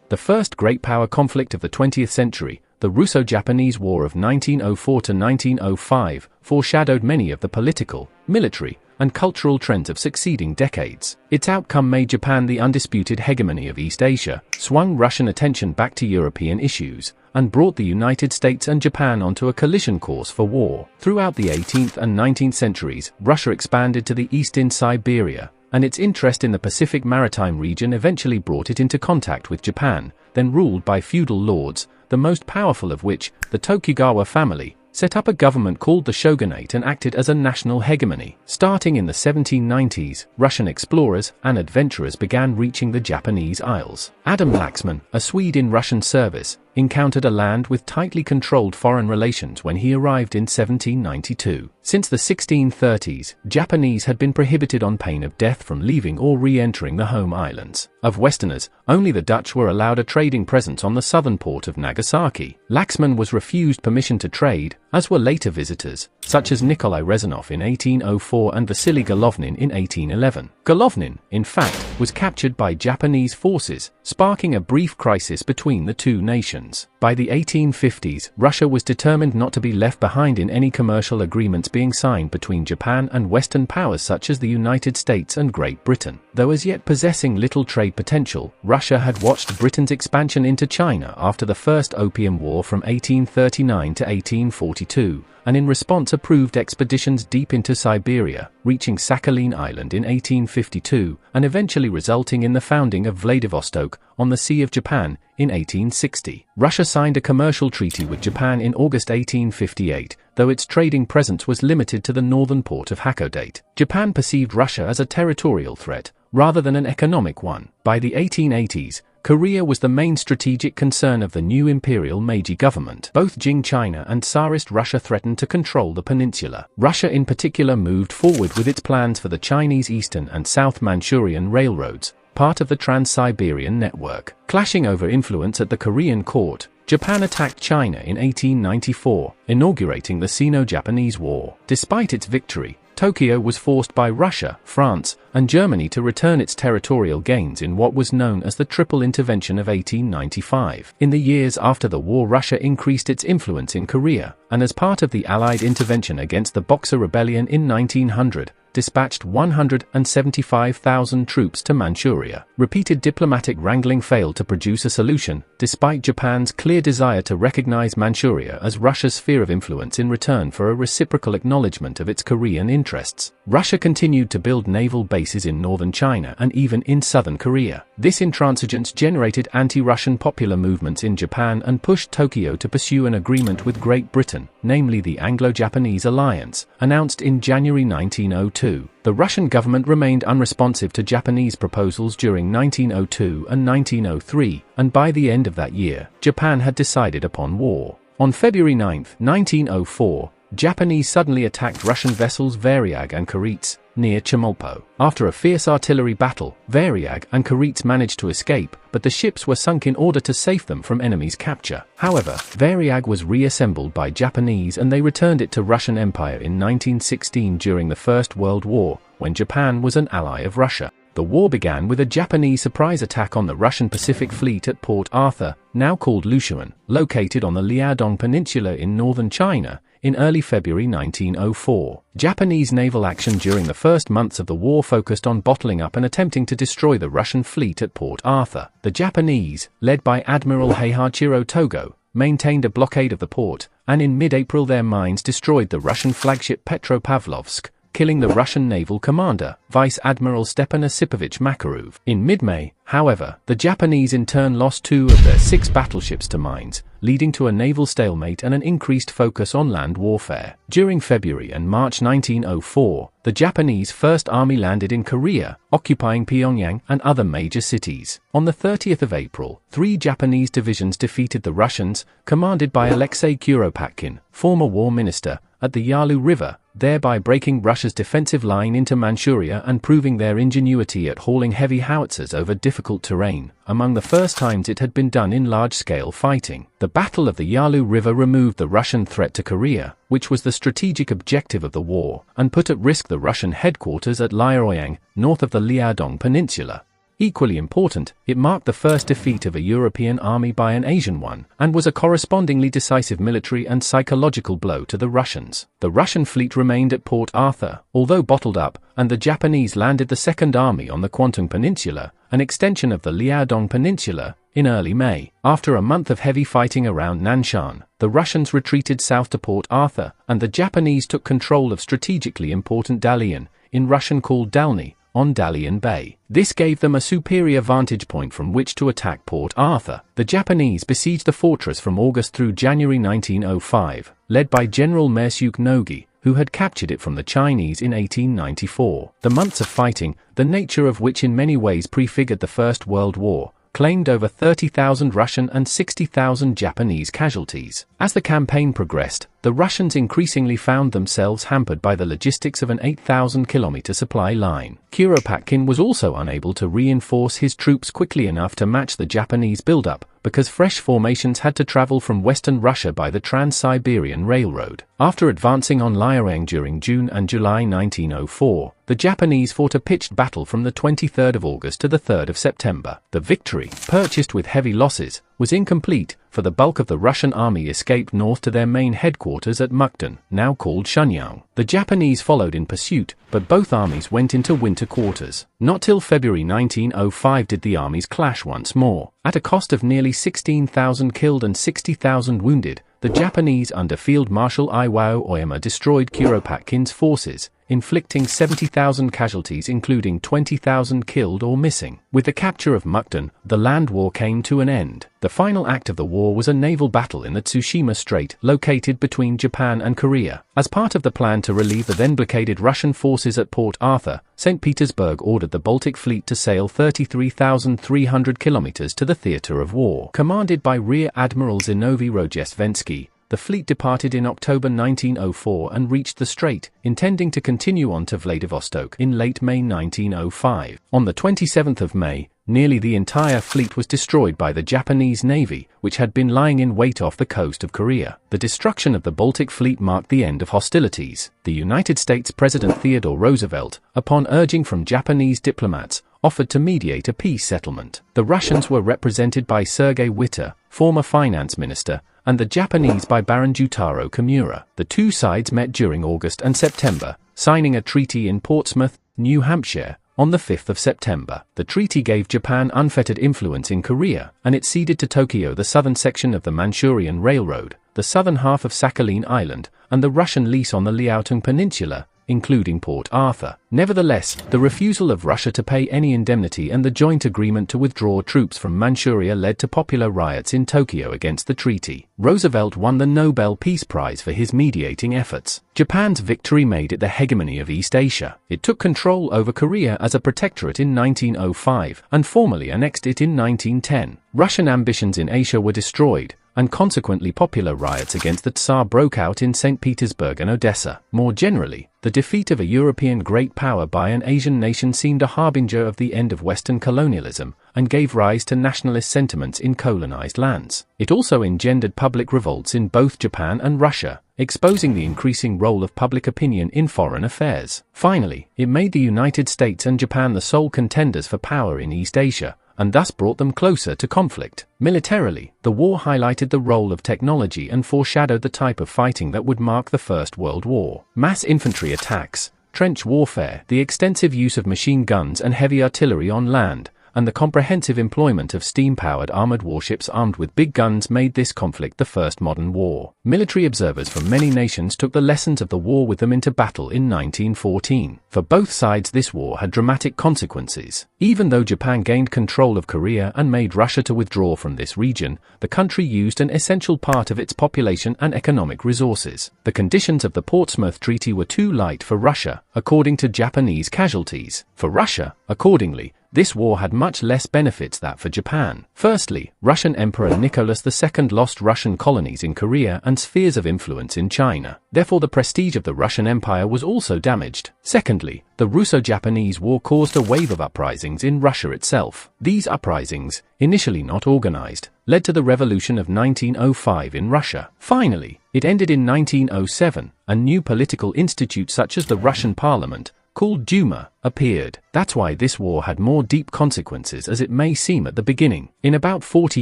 The first great power conflict of the 20th century, the Russo-Japanese War of 1904 to 1905, foreshadowed many of the political, military, and cultural trends of succeeding decades. Its outcome made Japan the undisputed hegemony of East Asia, swung Russian attention back to European issues, and brought the United States and Japan onto a collision course for war. Throughout the 18th and 19th centuries, Russia expanded to the east in Siberia, and its interest in the Pacific maritime region eventually brought it into contact with Japan, then ruled by feudal lords, the most powerful of which, the Tokugawa family, set up a government called the shogunate and acted as a national hegemony. Starting in the 1790s, Russian explorers and adventurers began reaching the Japanese Isles. Adam Laxman, a Swede in Russian service, encountered a land with tightly controlled foreign relations when he arrived in 1792. Since the 1630s, Japanese had been prohibited on pain of death from leaving or re-entering the home islands. Of Westerners, only the Dutch were allowed a trading presence on the southern port of Nagasaki. Laxman was refused permission to trade, as were later visitors, such as Nikolai Rezanov in 1804 and Vasily Golovnin in 1811. Golovnin, in fact, was captured by Japanese forces, sparking a brief crisis between the two nations. By the 1850s, Russia was determined not to be left behind in any commercial agreements being signed between Japan and Western powers such as the United States and Great Britain. Though as yet possessing little trade potential, Russia had watched Britain's expansion into China after the First Opium War from 1839 to 1842, and in response approved expeditions deep into Siberia, reaching Sakhalin Island in 1852, and eventually resulting in the founding of Vladivostok, on the Sea of Japan, in 1860. Russia signed a commercial treaty with Japan in August 1858, though its trading presence was limited to the northern port of Hakodate. Japan perceived Russia as a territorial threat, rather than an economic one. By the 1880s, Korea was the main strategic concern of the new imperial Meiji government. Both Qing China and Tsarist Russia threatened to control the peninsula. Russia in particular moved forward with its plans for the Chinese Eastern and South Manchurian railroads, part of the Trans-Siberian network. Clashing over influence at the Korean court, Japan attacked China in 1894, inaugurating the Sino-Japanese War. Despite its victory, Tokyo was forced by Russia, France, and Germany to return its territorial gains in what was known as the Triple Intervention of 1895. In the years after the war, Russia increased its influence in Korea, and as part of the Allied intervention against the Boxer Rebellion in 1900, dispatched 175,000 troops to Manchuria. Repeated diplomatic wrangling failed to produce a solution, despite Japan's clear desire to recognize Manchuria as Russia's sphere of influence in return for a reciprocal acknowledgement of its Korean interests. Russia continued to build naval bases in northern China and even in southern Korea. This intransigence generated anti-Russian popular movements in Japan and pushed Tokyo to pursue an agreement with Great Britain, namely the Anglo-Japanese Alliance, announced in January 1902. The Russian government remained unresponsive to Japanese proposals during 1902 and 1903, and by the end of that year, Japan had decided upon war. On February 9, 1904, Japanese suddenly attacked Russian vessels Variag and Koretz, near Chemulpo. After a fierce artillery battle, Variag and Koretz managed to escape, but the ships were sunk in order to save them from enemies' capture. However, Variag was reassembled by Japanese and they returned it to Russian Empire in 1916 during the First World War, when Japan was an ally of Russia. The war began with a Japanese surprise attack on the Russian Pacific Fleet at Port Arthur, now called Lushuan, located on the Liaodong Peninsula in northern China, in early February 1904. Japanese naval action during the first months of the war focused on bottling up and attempting to destroy the Russian fleet at Port Arthur. The Japanese, led by Admiral Heihachiro Togo, maintained a blockade of the port, and in mid-April their mines destroyed the Russian flagship Petropavlovsk, killing the Russian naval commander, Vice Admiral Stepan Osipovich Makarov. In mid-May, however, the Japanese in turn lost 2 of their 6 battleships to mines, leading to a naval stalemate and an increased focus on land warfare. During February and March 1904, the Japanese First Army landed in Korea, occupying Pyongyang and other major cities. On the 30th of April, 3 Japanese divisions defeated the Russians, commanded by Alexei Kuropatkin, former war minister, at the Yalu River, thereby breaking Russia's defensive line into Manchuria and proving their ingenuity at hauling heavy howitzers over difficult terrain, among the first times it had been done in large-scale fighting. The Battle of the Yalu River removed the Russian threat to Korea, which was the strategic objective of the war, and put at risk the Russian headquarters at Liaoyang, north of the Liaodong Peninsula. Equally important, it marked the first defeat of a European army by an Asian one, and was a correspondingly decisive military and psychological blow to the Russians. The Russian fleet remained at Port Arthur, although bottled up, and the Japanese landed the Second Army on the Kwantung Peninsula, an extension of the Liaodong Peninsula, in early May. After a month of heavy fighting around Nanshan, the Russians retreated south to Port Arthur, and the Japanese took control of strategically important Dalian, in Russian called Dalny, on Dalian Bay. This gave them a superior vantage point from which to attack Port Arthur. The Japanese besieged the fortress from August through January 1905, led by General Mersuke Nogi, who had captured it from the Chinese in 1894. The months of fighting, the nature of which in many ways prefigured the First World War, claimed over 30,000 Russian and 60,000 Japanese casualties. As the campaign progressed, the Russians increasingly found themselves hampered by the logistics of an 8,000-kilometer supply line. Kuropatkin was also unable to reinforce his troops quickly enough to match the Japanese buildup, because fresh formations had to travel from western Russia by the Trans-Siberian Railroad. After advancing on Liaoning during June and July 1904, the Japanese fought a pitched battle from the 23rd of August to the 3rd of September. The victory, purchased with heavy losses, was incomplete, for the bulk of the Russian army escaped north to their main headquarters at Mukden, now called Shenyang. The Japanese followed in pursuit, but both armies went into winter quarters. Not till February 1905 did the armies clash once more. At a cost of nearly 16,000 killed and 60,000 wounded, the Japanese under Field Marshal Iwao Oyama destroyed Kuropatkin's forces, inflicting 70,000 casualties including 20,000 killed or missing. With the capture of Mukden, the land war came to an end. The final act of the war was a naval battle in the Tsushima Strait, located between Japan and Korea. As part of the plan to relieve the then blockaded Russian forces at Port Arthur, St. Petersburg ordered the Baltic Fleet to sail 33,300 kilometers to the theater of war. Commanded by Rear Admiral Zinovy Rozhestvensky, the fleet departed in October 1904 and reached the strait, intending to continue on to Vladivostok in late May 1905. On the 27th of May, nearly the entire fleet was destroyed by the Japanese Navy, which had been lying in wait off the coast of Korea. The destruction of the Baltic Fleet marked the end of hostilities. The United States President Theodore Roosevelt, upon urging from Japanese diplomats, offered to mediate a peace settlement. The Russians were represented by Sergei Witter, former finance minister, and the Japanese by Baron Jutaro Kimura. The two sides met during August and September, signing a treaty in Portsmouth, New Hampshire, on the 5th of September. The treaty gave Japan unfettered influence in Korea, and it ceded to Tokyo the southern section of the Manchurian Railroad, the southern half of Sakhalin Island, and the Russian lease on the Liaotung Peninsula, including Port Arthur. Nevertheless, the refusal of Russia to pay any indemnity and the joint agreement to withdraw troops from Manchuria led to popular riots in Tokyo against the treaty. Roosevelt won the Nobel Peace Prize for his mediating efforts. Japan's victory made it the hegemony of East Asia. It took control over Korea as a protectorate in 1905 and formally annexed it in 1910. Russian ambitions in Asia were destroyed, and consequently popular riots against the Tsar broke out in St. Petersburg and Odessa. More generally, the defeat of a European great power by an Asian nation seemed a harbinger of the end of Western colonialism, and gave rise to nationalist sentiments in colonized lands. It also engendered public revolts in both Japan and Russia, exposing the increasing role of public opinion in foreign affairs. Finally, it made the United States and Japan the sole contenders for power in East Asia, and thus brought them closer to conflict. Militarily, the war highlighted the role of technology and foreshadowed the type of fighting that would mark the First World War. Mass infantry attacks, trench warfare, the extensive use of machine guns and heavy artillery on land, and the comprehensive employment of steam-powered armored warships armed with big guns made this conflict the first modern war. Military observers from many nations took the lessons of the war with them into battle in 1914. For both sides, this war had dramatic consequences. Even though Japan gained control of Korea and made Russia to withdraw from this region, the country used an essential part of its population and economic resources. The conditions of the Portsmouth Treaty were too light for Russia, according to Japanese casualties. For Russia, accordingly, this war had much less benefits than for Japan. Firstly, Russian Emperor Nicholas II lost Russian colonies in Korea and spheres of influence in China. Therefore, the prestige of the Russian Empire was also damaged. Secondly, the Russo-Japanese War caused a wave of uprisings in Russia itself. These uprisings, initially not organized, led to the revolution of 1905 in Russia. Finally, it ended in 1907. A new political institute such as the Russian Parliament, called Duma, appeared. That's why this war had more deep consequences as it may seem at the beginning. In about 40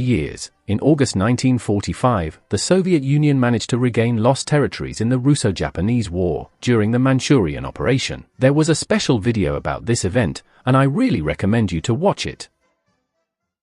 years, in August 1945, the Soviet Union managed to regain lost territories in the Russo-Japanese War during the Manchurian operation. There was a special video about this event, and I really recommend you to watch it.